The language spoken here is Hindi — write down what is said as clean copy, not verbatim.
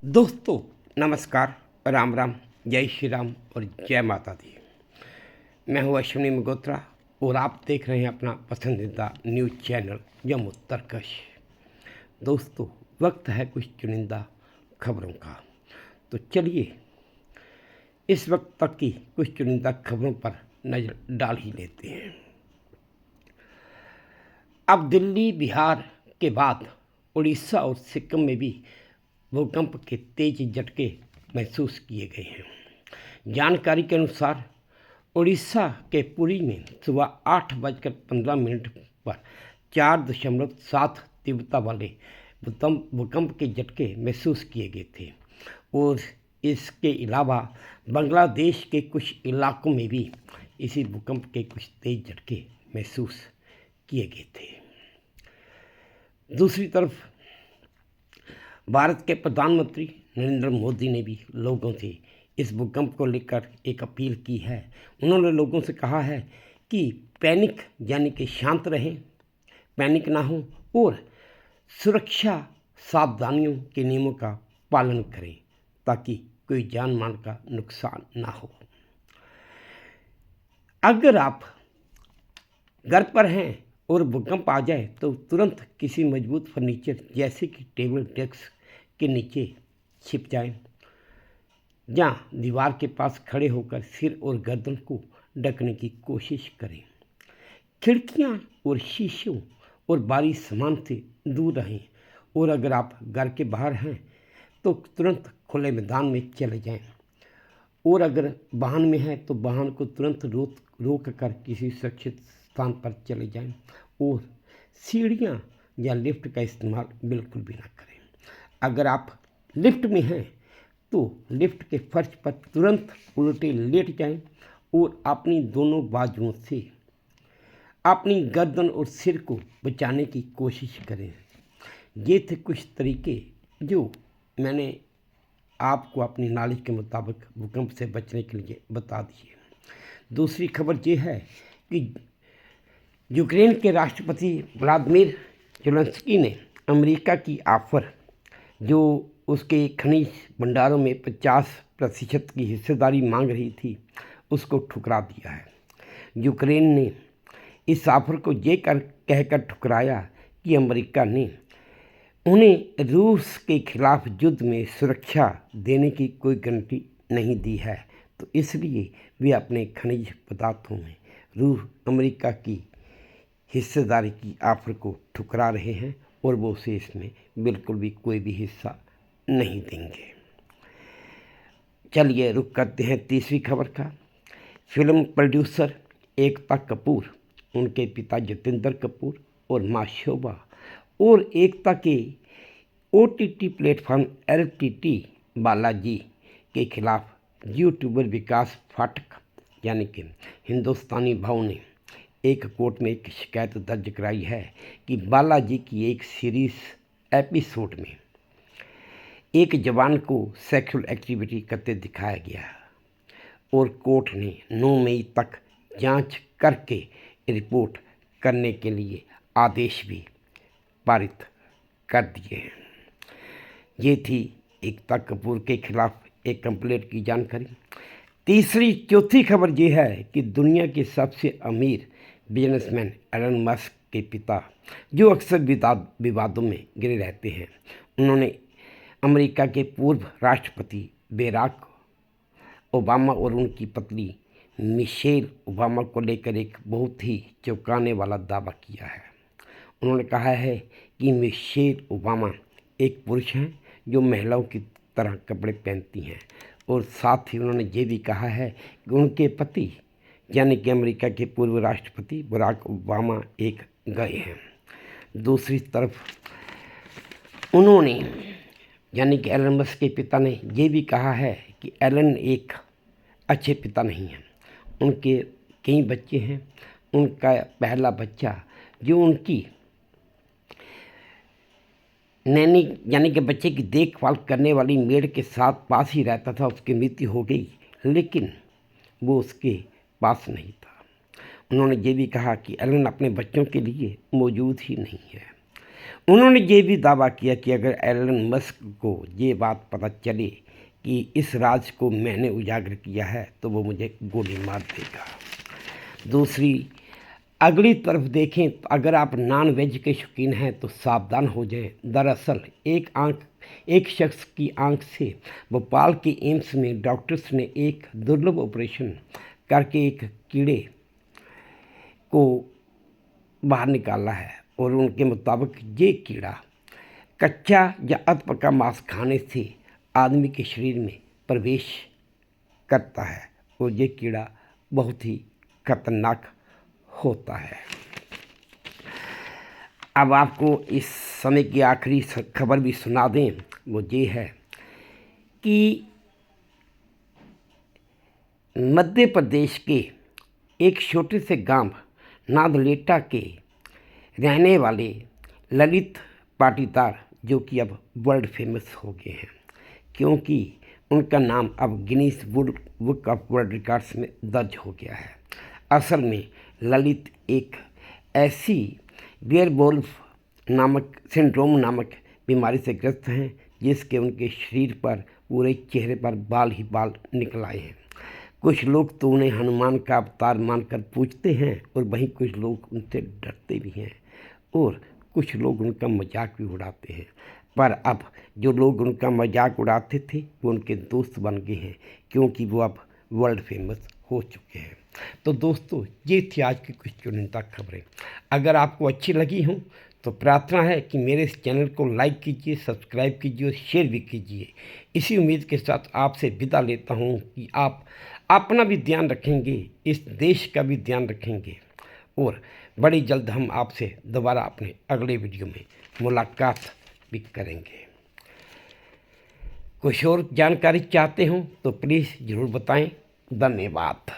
दोस्तों नमस्कार, राम राम, जय श्री राम और जय माता दी। मैं हूँ अश्विनी मगोत्रा और आप देख रहे हैं अपना पसंदीदा न्यूज़ चैनल जम्मू तरकश। दोस्तों वक्त है कुछ चुनिंदा खबरों का, तो चलिए इस वक्त तक की कुछ चुनिंदा खबरों पर नज़र डाल ही लेते हैं। अब दिल्ली, बिहार के बाद उड़ीसा और सिक्किम में भी भूकंप के तेज झटके महसूस किए गए हैं। जानकारी के अनुसार उड़ीसा के पुरी में सुबह 8:15 पर 4.7 तीव्रता वाले भूकंप के झटके महसूस किए गए थे और इसके अलावा बांग्लादेश के कुछ इलाकों में भी इसी भूकंप के कुछ तेज झटके महसूस किए गए थे। दूसरी तरफ भारत के प्रधानमंत्री नरेंद्र मोदी ने भी लोगों से इस भूकंप को लेकर एक अपील की है। उन्होंने लोगों से कहा है कि पैनिक यानी कि शांत रहें, पैनिक ना हो और सुरक्षा सावधानियों के नियमों का पालन करें ताकि कोई जान माल का नुकसान ना हो। अगर आप घर पर हैं और भूकंप आ जाए तो तुरंत किसी मजबूत फर्नीचर जैसे कि टेबल डेस्क के नीचे छिप जाएं, जहाँ दीवार के पास खड़े होकर सिर और गर्दन को ढकने की कोशिश करें। खिड़कियाँ और शीशों और बारी सामान से दूर रहें और अगर आप घर के बाहर हैं तो तुरंत खुले मैदान में चले जाएं और अगर वाहन में हैं तो वाहन को तुरंत रोक कर किसी सुरक्षित स्थान पर चले जाएं और सीढ़ियाँ या लिफ्ट का इस्तेमाल बिल्कुल भी ना करें। अगर आप लिफ्ट में हैं तो लिफ्ट के फर्श पर तुरंत उल्टे लेट जाएं और अपनी दोनों बाजुओं से अपनी गर्दन और सिर को बचाने की कोशिश करें। ये थे कुछ तरीके जो मैंने आपको अपनी नॉलेज के मुताबिक भूकंप से बचने के लिए बता दिए। दूसरी खबर ये है कि यूक्रेन के राष्ट्रपति व्लादिमीर ज़ेलेंस्की ने अमेरिका की ऑफर जो उसके खनिज भंडारों में 50% की हिस्सेदारी मांग रही थी उसको ठुकरा दिया है। यूक्रेन ने इस ऑफर को ये कहकर ठुकराया कि अमेरिका ने उन्हें रूस के खिलाफ युद्ध में सुरक्षा देने की कोई गारंटी नहीं दी है, तो इसलिए वे अपने खनिज पदार्थों में रूस अमेरिका की हिस्सेदारी की ऑफर को ठुकरा रहे हैं और वो उसे इसमें बिल्कुल भी कोई भी हिस्सा नहीं देंगे। चलिए रुक करते हैं तीसरी खबर का। फिल्म प्रोड्यूसर एकता कपूर, उनके पिता जतिंदर कपूर और माँ शोभा और एकता के OTT प्लेटफॉर्म LTT बालाजी के खिलाफ यूट्यूबर विकास फाटक यानी कि हिंदुस्तानी भाव ने एक कोर्ट में एक शिकायत दर्ज कराई है कि बालाजी की एक सीरीज एपिसोड में एक जवान को सेक्सुअल एक्टिविटी करते दिखाया गया और कोर्ट ने 9 मई तक जांच करके रिपोर्ट करने के लिए आदेश भी पारित कर दिए हैं। ये थी एकता कपूर के खिलाफ एक कंप्लेंट की जानकारी। चौथी खबर ये है कि दुनिया के सबसे अमीर बिजनेसमैन एलन मस्क के पिता, जो अक्सर विवादों में घिरे रहते हैं, उन्होंने अमेरिका के पूर्व राष्ट्रपति बराक ओबामा और उनकी पत्नी मिशेल ओबामा को लेकर एक बहुत ही चौंकाने वाला दावा किया है। उन्होंने कहा है कि मिशेल ओबामा एक पुरुष हैं जो महिलाओं की तरह कपड़े पहनती हैं और साथ ही उन्होंने ये भी कहा है कि उनके पति यानी कि अमेरिका के पूर्व राष्ट्रपति बराक ओबामा एक गए हैं। दूसरी तरफ उन्होंने यानी कि एलन मस्क के पिता ने ये भी कहा है कि एलन एक अच्छे पिता नहीं हैं। उनके कई बच्चे हैं, उनका पहला बच्चा जो उनकी नैनी यानी कि बच्चे की देखभाल करने वाली मेड के साथ पास ही रहता था, उसकी मृत्यु हो गई, लेकिन वो उसके पास नहीं था। उन्होंने ये भी कहा कि एलन अपने बच्चों के लिए मौजूद ही नहीं है। उन्होंने ये भी दावा किया कि अगर एलन मस्क को ये बात पता चले कि इस राज को मैंने उजागर किया है तो वो मुझे गोली मार देगा। दूसरी अगली तरफ देखें तो अगर आप नॉन वेज के शौकीन हैं तो सावधान हो जाएं। दरअसल एक शख्स की आंख से भोपाल के एम्स में डॉक्टर्स ने एक दुर्लभ ऑपरेशन करके एक कीड़े को बाहर निकाला है और उनके मुताबिक ये कीड़ा कच्चा या अध पका मांस खाने से आदमी के शरीर में प्रवेश करता है और ये कीड़ा बहुत ही खतरनाक होता है। अब आपको इस समय की आखिरी खबर भी सुना दें, वो ये है कि मध्य प्रदेश के एक छोटे से गांव नादलेटा के रहने वाले ललित पाटीदार, जो कि अब वर्ल्ड फेमस हो गए हैं क्योंकि उनका नाम अब Guinness book of world records में दर्ज हो गया है। असल में ललित एक ऐसी वेयरवुल्फ नामक सिंड्रोम नामक बीमारी से ग्रस्त हैं जिसके उनके शरीर पर, पूरे चेहरे पर बाल ही बाल निकल आए हैं। कुछ लोग तो उन्हें हनुमान का अवतार मानकर पूजते हैं और वहीं कुछ लोग उनसे डरते भी हैं और कुछ लोग उनका मजाक भी उड़ाते हैं। पर अब जो लोग उनका मजाक उड़ाते थे वो उनके दोस्त बन गए हैं क्योंकि वो अब वर्ल्ड फेमस हो चुके हैं। तो दोस्तों, ये थी आज की कुछ चुनिंदा खबरें। अगर आपको अच्छी लगी हों तो प्रार्थना है कि मेरे इस चैनल को लाइक कीजिए, सब्सक्राइब कीजिए और शेयर भी कीजिए। इसी उम्मीद के साथ आपसे विदा लेता हूँ कि आप अपना भी ध्यान रखेंगे, इस देश का भी ध्यान रखेंगे और बड़ी जल्द हम आपसे दोबारा अपने अगले वीडियो में मुलाकात भी करेंगे। कुछ और जानकारी चाहते हो तो प्लीज़ ज़रूर बताएं। धन्यवाद।